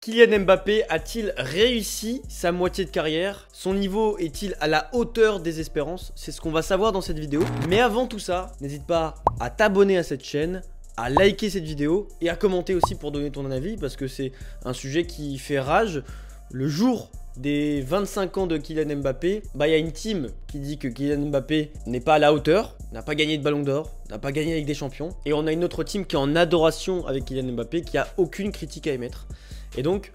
Kylian Mbappé a-t-il réussi sa moitié de carrière? Son niveau est-il à la hauteur des espérances? C'est ce qu'on va savoir dans cette vidéo. Mais avant tout ça, n'hésite pas à t'abonner à cette chaîne, à liker cette vidéo et à commenter aussi pour donner ton avis parce que c'est un sujet qui fait rage. Le jour des 25 ans de Kylian Mbappé, il y a une team qui dit que Kylian Mbappé n'est pas à la hauteur, n'a pas gagné de ballon d'or, n'a pas gagné avec des champions. Et on a une autre team qui est en adoration avec Kylian Mbappé, qui a aucune critique à émettre. Et donc,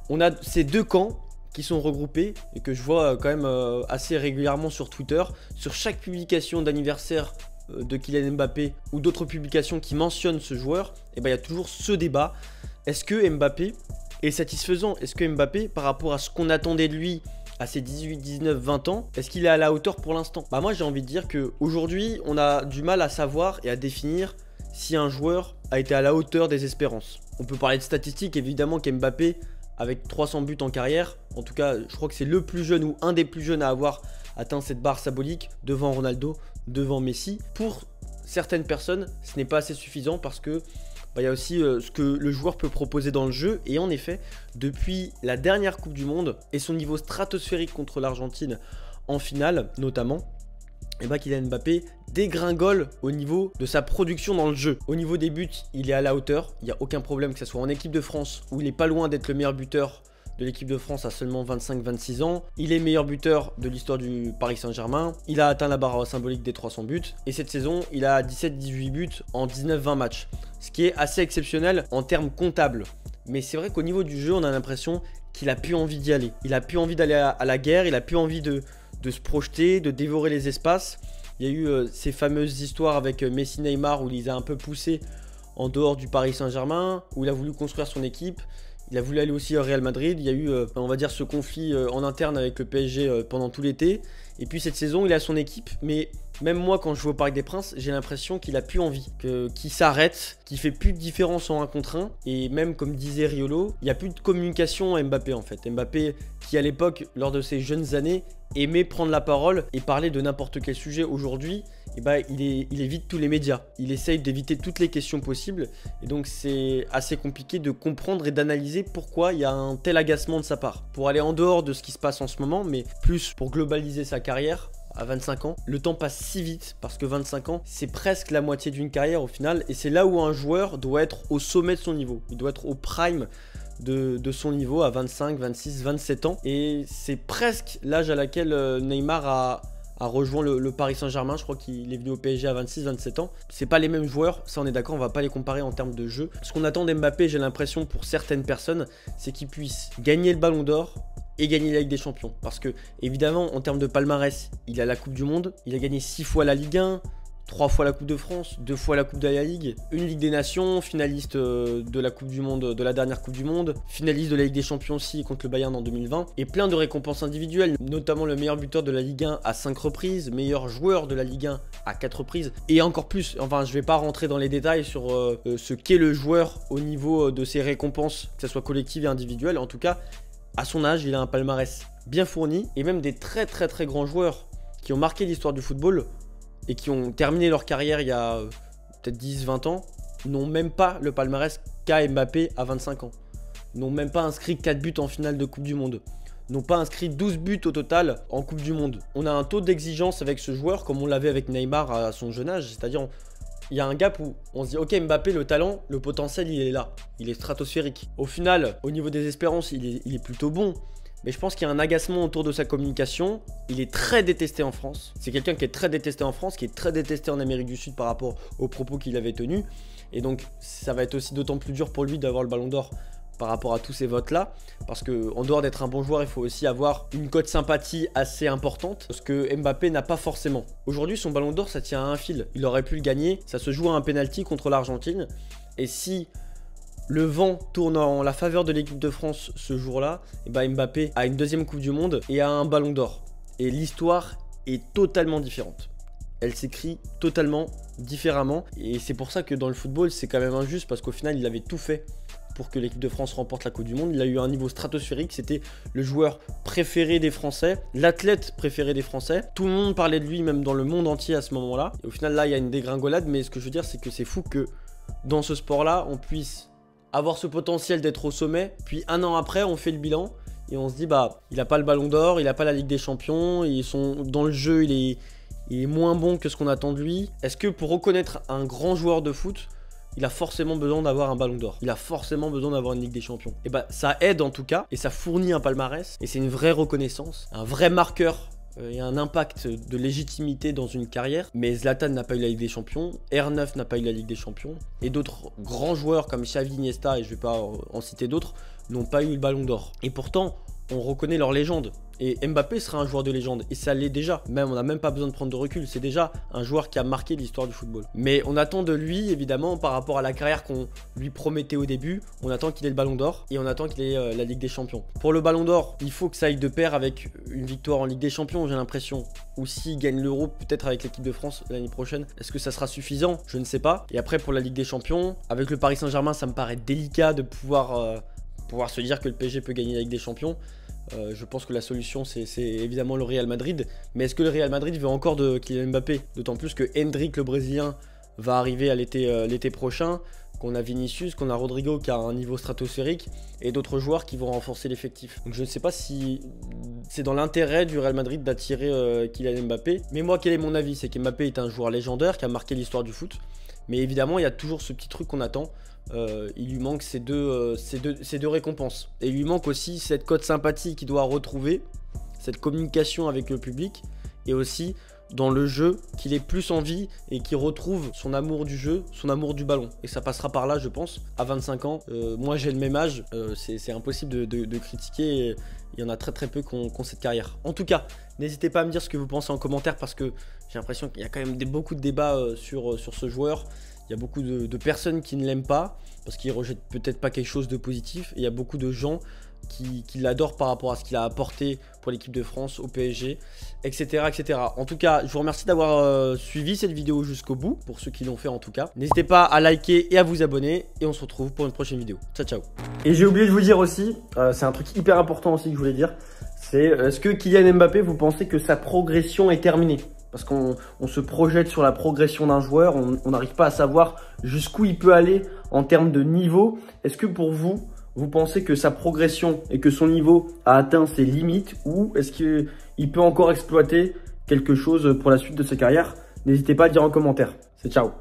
on a ces deux camps qui sont regroupés et que je vois quand même assez régulièrement sur Twitter. Sur chaque publication d'anniversaire de Kylian Mbappé ou d'autres publications qui mentionnent ce joueur, et il y a toujours ce débat. Est-ce que Mbappé est satisfaisant? Est-ce que Mbappé, par rapport à ce qu'on attendait de lui à ses 18, 19, 20 ans, est-ce qu'il est à la hauteur pour l'instant? Moi j'ai envie de dire qu'aujourd'hui, on a du mal à savoir et à définir si un joueur a été à la hauteur des espérances. On peut parler de statistiques, évidemment qu'Mbappé, avec 300 buts en carrière, en tout cas je crois que c'est le plus jeune ou un des plus jeunes à avoir atteint cette barre symbolique devant Ronaldo, devant Messi. Pour certaines personnes, ce n'est pas assez suffisant parce que il y a aussi ce que le joueur peut proposer dans le jeu. Et en effet, depuis la dernière Coupe du Monde et son niveau stratosphérique contre l'Argentine en finale notamment, Kylian Mbappé dégringole au niveau de sa production dans le jeu. Au niveau des buts, il est à la hauteur. Il n'y a aucun problème, que ce soit en équipe de France où il est pas loin d'être le meilleur buteur de l'équipe de France à seulement 25-26 ans. Il est meilleur buteur de l'histoire du Paris Saint-Germain. Il a atteint la barre symbolique des 300 buts. Et cette saison, il a 17-18 buts en 19-20 matchs. Ce qui est assez exceptionnel en termes comptables. Mais c'est vrai qu'au niveau du jeu, on a l'impression qu'il a plus envie d'y aller. Il a plus envie d'aller à la guerre. Il a plus envie de se projeter, de dévorer les espaces. Il y a eu ces fameuses histoires avec Messi, Neymar où il les a un peu poussés en dehors du Paris Saint-Germain, où il a voulu construire son équipe. Il a voulu aller aussi au Real Madrid. Il y a eu, on va dire, ce conflit en interne avec le PSG pendant tout l'été. Et puis cette saison, il a son équipe. Mais même moi, quand je joue au Parc des Princes, j'ai l'impression qu'il a plus envie, qu'il s'arrête, qu'il fait plus de différence en 1 contre 1. Et même, comme disait Riolo, il n'y a plus de communication à Mbappé en fait. Mbappé, qui à l'époque, lors de ses jeunes années, aimait prendre la parole et parler de n'importe quel sujet. Aujourd'hui, il évite tous les médias. Il essaye d'éviter toutes les questions possibles. Et donc, c'est assez compliqué de comprendre et d'analyser pourquoi il y a un tel agacement de sa part. Pour aller en dehors de ce qui se passe en ce moment, mais plus pour globaliser sa carrière, à 25 ans, le temps passe si vite parce que 25 ans, c'est presque la moitié d'une carrière au final. Et c'est là où un joueur doit être au sommet de son niveau. Il doit être au prime de son niveau à 25, 26, 27 ans. Et c'est presque l'âge à laquelle Neymar a rejoint le Paris Saint-Germain. Je crois qu'il est venu au PSG à 26, 27 ans. C'est pas les mêmes joueurs, ça on est d'accord, on va pas les comparer en termes de jeu. Ce qu'on attend d'Mbappé, j'ai l'impression pour certaines personnes, c'est qu'il puisse gagner le ballon d'or et gagner la Ligue des Champions. Parce que, évidemment, en termes de palmarès, il a la Coupe du Monde, il a gagné 6 fois la Ligue 1, 3 fois la Coupe de France, 2 fois la Coupe de la Ligue, une Ligue des Nations, finaliste de la Coupe du Monde, de la dernière Coupe du Monde, finaliste de la Ligue des Champions aussi contre le Bayern en 2020, et plein de récompenses individuelles, notamment le meilleur buteur de la Ligue 1 à 5 reprises, meilleur joueur de la Ligue 1 à 4 reprises, et encore plus, enfin je vais pas rentrer dans les détails sur ce qu'est le joueur au niveau de ses récompenses, que ce soit collectives et individuelles. En tout cas, à son âge, il a un palmarès bien fourni, et même des très grands joueurs qui ont marqué l'histoire du football et qui ont terminé leur carrière il y a peut-être 10-20 ans, n'ont même pas le palmarès qu'a Mbappé à 25 ans. N'ont même pas inscrit 4 buts en finale de Coupe du Monde. N'ont pas inscrit 12 buts au total en Coupe du Monde. On a un taux d'exigence avec ce joueur comme on l'avait avec Neymar à son jeune âge. C'est-à-dire, il y a un gap où on se dit ok, Mbappé, le talent, le potentiel, il est là. Il est stratosphérique. Au final, au niveau des espérances, il est plutôt bon. Mais je pense qu'il y a un agacement autour de sa communication. Il est très détesté en France. C'est quelqu'un qui est très détesté en France, qui est très détesté en Amérique du Sud par rapport aux propos qu'il avait tenus. Et donc, ça va être aussi d'autant plus dur pour lui d'avoir le ballon d'or par rapport à tous ces votes-là. Parce qu'en dehors d'être un bon joueur, il faut aussi avoir une cote sympathie assez importante. Ce que Mbappé n'a pas forcément. Aujourd'hui, son ballon d'or, ça tient à un fil. Il aurait pu le gagner. Ça se joue à un penalty contre l'Argentine. Et si le vent tourne en la faveur de l'équipe de France ce jour-là, Mbappé a une deuxième Coupe du Monde et a un ballon d'or. Et l'histoire est totalement différente. Elle s'écrit totalement différemment. Et c'est pour ça que dans le football, c'est quand même injuste parce qu'au final, il avait tout fait pour que l'équipe de France remporte la Coupe du Monde. Il a eu un niveau stratosphérique. C'était le joueur préféré des Français, l'athlète préféré des Français. Tout le monde parlait de lui, même dans le monde entier à ce moment-là. Et au final, là, il y a une dégringolade. Mais ce que je veux dire, c'est que c'est fou que dans ce sport-là, on puisse avoir ce potentiel d'être au sommet. Puis un an après, on fait le bilan et on se dit, bah, il n'a pas le ballon d'or, il n'a pas la Ligue des Champions, dans le jeu, il est moins bon que ce qu'on attend de lui. Est-ce que pour reconnaître un grand joueur de foot, il a forcément besoin d'avoir un ballon d'or? Il a forcément besoin d'avoir une Ligue des Champions? Et bah, ça aide en tout cas, et ça fournit un palmarès, et c'est une vraie reconnaissance, un vrai marqueur et un impact de légitimité dans une carrière. Mais Zlatan n'a pas eu la Ligue des Champions, R9 n'a pas eu la Ligue des Champions, et d'autres grands joueurs comme Xavi, Iniesta, et je vais pas en citer d'autres, n'ont pas eu le ballon d'or. Et pourtant, on reconnaît leur légende. Et Mbappé sera un joueur de légende. Et ça l'est déjà. Même, on n'a même pas besoin de prendre de recul. C'est déjà un joueur qui a marqué l'histoire du football. Mais on attend de lui, évidemment, par rapport à la carrière qu'on lui promettait au début, on attend qu'il ait le ballon d'or et on attend qu'il ait la Ligue des Champions. Pour le ballon d'or, il faut que ça aille de pair avec une victoire en Ligue des Champions, j'ai l'impression. Ou s'il gagne l'Euro, peut-être avec l'équipe de France l'année prochaine. Est-ce que ça sera suffisant? Je ne sais pas. Et après, pour la Ligue des Champions, avec le Paris Saint-Germain, ça me paraît délicat de pouvoir se dire que le PSG peut gagner la Ligue des Champions. Je pense que la solution c'est évidemment le Real Madrid. Mais est-ce que le Real Madrid veut encore de Kylian Mbappé? D'autant plus que Endrick, le Brésilien, va arriver à l'été prochain, qu'on a Vinicius, qu'on a Rodrigo qui a un niveau stratosphérique et d'autres joueurs qui vont renforcer l'effectif. Donc je ne sais pas si c'est dans l'intérêt du Real Madrid d'attirer Kylian Mbappé. Mais moi, quel est mon avis? C'est qu'Mbappé est un joueur légendaire qui a marqué l'histoire du foot. Mais évidemment, il y a toujours ce petit truc qu'on attend. Il lui manque ces deux récompenses. Et il lui manque aussi cette cote sympathie qu'il doit retrouver, cette communication avec le public, et aussi dans le jeu qu'il ait plus envie et qu'il retrouve son amour du jeu, son amour du ballon. Et ça passera par là, je pense, à 25 ans. Moi, j'ai le même âge, c'est impossible de critiquer. Il y en a très très peu qui ont cette carrière. En tout cas, n'hésitez pas à me dire ce que vous pensez en commentaire, parce que j'ai l'impression qu'il y a quand même beaucoup de débats sur ce joueur. Il y a beaucoup de personnes qui ne l'aiment pas parce qu'il ne rejette peut-être pas quelque chose de positif. Et il y a beaucoup de gens qui l'adorent par rapport à ce qu'il a apporté pour l'équipe de France, au PSG, etc., etc. En tout cas, je vous remercie d'avoir suivi cette vidéo jusqu'au bout, pour ceux qui l'ont fait en tout cas. N'hésitez pas à liker et à vous abonner. Et on se retrouve pour une prochaine vidéo. Ciao, ciao. Et j'ai oublié de vous dire aussi, c'est un truc hyper important aussi que je voulais dire. C'est est-ce que Kylian Mbappé, vous pensez que sa progression est terminée? Parce qu'on se projette sur la progression d'un joueur, on n'arrive pas à savoir jusqu'où il peut aller en termes de niveau. Est-ce que pour vous, vous pensez que sa progression et que son niveau a atteint ses limites, ou est-ce qu'il peut encore exploiter quelque chose pour la suite de sa carrière? N'hésitez pas à le dire en commentaire. C'est ciao.